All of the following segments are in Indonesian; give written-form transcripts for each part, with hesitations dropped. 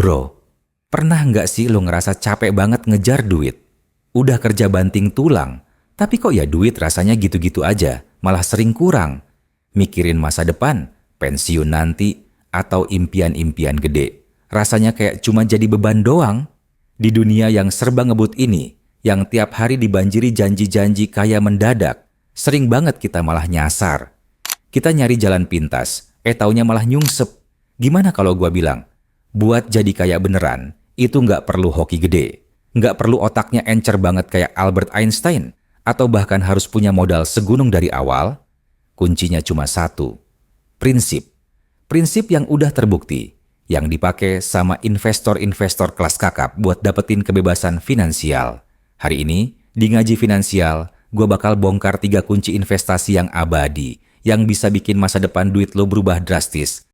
Bro, pernah nggak sih lo ngerasa capek banget ngejar duit? Udah kerja banting tulang, tapi kok ya duit rasanya gitu-gitu aja, malah sering kurang. Mikirin masa depan, pensiun nanti, atau impian-impian gede. Rasanya kayak cuma jadi beban doang. Di dunia yang serba ngebut ini, yang tiap hari dibanjiri janji-janji kaya mendadak, sering banget kita malah nyasar. Kita nyari jalan pintas, taunya malah nyungsep. Gimana kalau gua bilang, buat jadi kaya beneran, itu nggak perlu hoki gede. Nggak perlu otaknya encer banget kayak Albert Einstein, atau bahkan harus punya modal segunung dari awal. Kuncinya cuma satu, prinsip. Prinsip yang udah terbukti, yang dipakai sama investor-investor kelas kakap buat dapetin kebebasan finansial. Hari ini, di Ngaji Finansial, gue bakal bongkar 3 kunci investasi yang abadi, yang bisa bikin masa depan duit lo berubah drastis.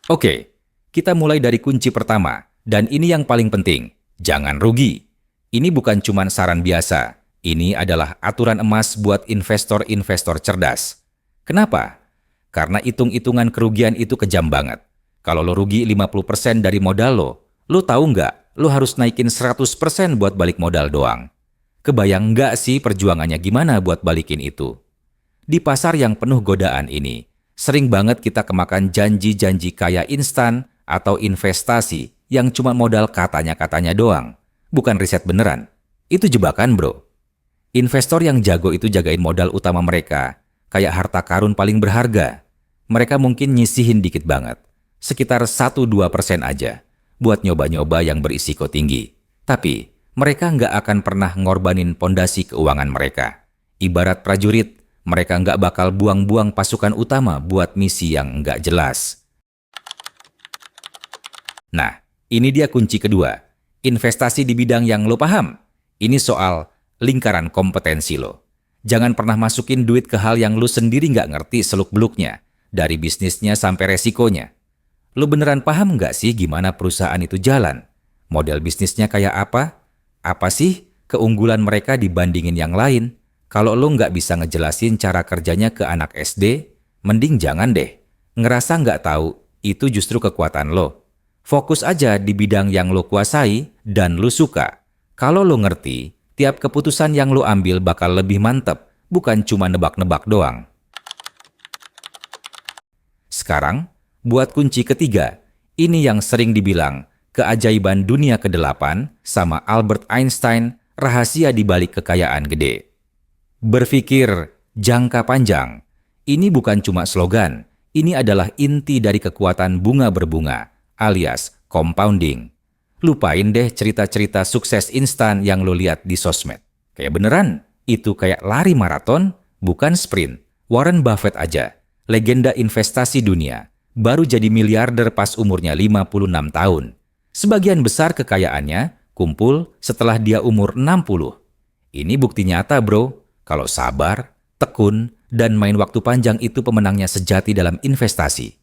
Oke, kita mulai dari kunci pertama, dan ini yang paling penting, jangan rugi. Ini bukan cuma saran biasa, ini adalah aturan emas buat investor-investor cerdas. Kenapa? Karena hitung-hitungan kerugian itu kejam banget. Kalau lo rugi 50% dari modal lo tahu nggak, lo harus naikin 100% buat balik modal doang. Kebayang nggak sih perjuangannya gimana buat balikin itu? Di pasar yang penuh godaan ini, sering banget kita kemakan janji-janji kaya instan atau investasi yang cuma modal katanya-katanya doang. Bukan riset beneran. Itu jebakan, bro. Investor yang jago itu jagain modal utama mereka, kayak harta karun paling berharga. Mereka mungkin nyisihin dikit banget, sekitar 1-2% aja, buat nyoba-nyoba yang berisiko tinggi. Tapi, mereka nggak akan pernah ngorbanin pondasi keuangan mereka. Ibarat prajurit, mereka nggak bakal buang-buang pasukan utama buat misi yang nggak jelas. Nah, ini dia kunci kedua. Investasi di bidang yang lo paham. Ini soal lingkaran kompetensi lo. Jangan pernah masukin duit ke hal yang lo sendiri nggak ngerti seluk-beluknya, dari bisnisnya sampai resikonya. Lo beneran paham nggak sih gimana perusahaan itu jalan? Model bisnisnya kayak apa? Apa sih keunggulan mereka dibandingin yang lain? Kalau lo nggak bisa ngejelasin cara kerjanya ke anak SD, mending jangan deh. Ngerasa nggak tahu, itu justru kekuatan lo. Fokus aja di bidang yang lo kuasai dan lo suka. Kalau lo ngerti, tiap keputusan yang lo ambil bakal lebih mantep, bukan cuma nebak-nebak doang. Sekarang, buat kunci ketiga, ini yang sering dibilang keajaiban dunia ke-8 sama Albert Einstein, rahasia di balik kekayaan gede. Berpikir jangka panjang. Ini bukan cuma slogan, ini adalah inti dari kekuatan bunga berbunga, alias compounding. Lupain deh cerita-cerita sukses instan yang lo lihat di sosmed. Kayak beneran, itu kayak lari maraton, bukan sprint. Warren Buffett aja, legenda investasi dunia, baru jadi miliarder pas umurnya 56 tahun. Sebagian besar kekayaannya kumpul setelah dia umur 60. Ini bukti nyata, bro. Kalau sabar, tekun, dan main waktu panjang itu pemenangnya sejati dalam investasi.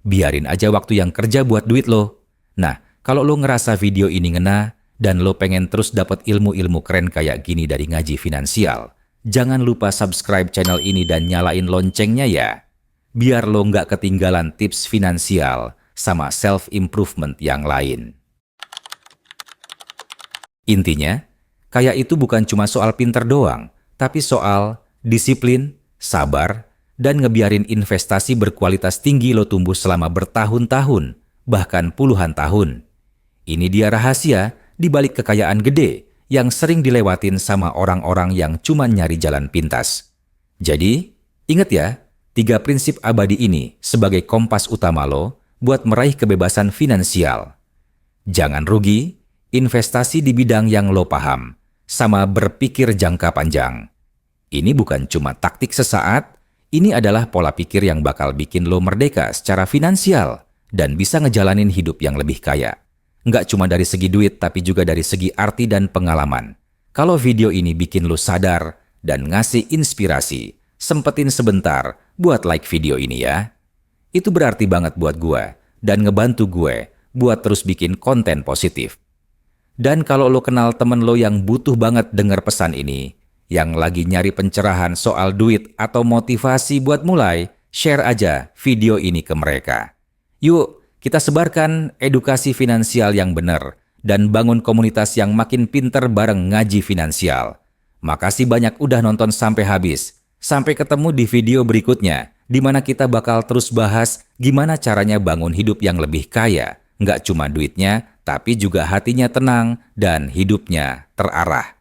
Biarin aja waktu yang kerja buat duit lo. Nah, kalau lo ngerasa video ini ngena, dan lo pengen terus dapat ilmu-ilmu keren kayak gini dari Ngaji Finansial, jangan lupa subscribe channel ini dan nyalain loncengnya ya. Biar lo nggak ketinggalan tips finansial sama self-improvement yang lain. Intinya, kaya itu bukan cuma soal pinter doang, tapi soal disiplin, sabar, dan ngebiarin investasi berkualitas tinggi lo tumbuh selama bertahun-tahun, bahkan puluhan tahun. Ini dia rahasia di balik kekayaan gede yang sering dilewatin sama orang-orang yang cuma nyari jalan pintas. Jadi, ingat ya, 3 prinsip abadi ini sebagai kompas utama lo buat meraih kebebasan finansial. Jangan rugi, investasi di bidang yang lo paham, sama berpikir jangka panjang. Ini bukan cuma taktik sesaat, ini adalah pola pikir yang bakal bikin lo merdeka secara finansial dan bisa ngejalanin hidup yang lebih kaya. Nggak cuma dari segi duit, tapi juga dari segi arti dan pengalaman. Kalau video ini bikin lo sadar dan ngasih inspirasi, sempetin sebentar buat like video ini ya. Itu berarti banget buat gue dan ngebantu gue buat terus bikin konten positif. Dan kalau lo kenal temen lo yang butuh banget denger pesan ini, yang lagi nyari pencerahan soal duit atau motivasi buat mulai, share aja video ini ke mereka. Yuk, Kita sebarkan edukasi finansial yang benar dan bangun komunitas yang makin pinter bareng ngaji finansial. Makasih banyak udah nonton sampai habis. Sampai ketemu di video berikutnya, di mana kita bakal terus bahas gimana caranya bangun hidup yang lebih kaya. Nggak cuma duitnya, tapi juga hatinya tenang dan hidupnya terarah.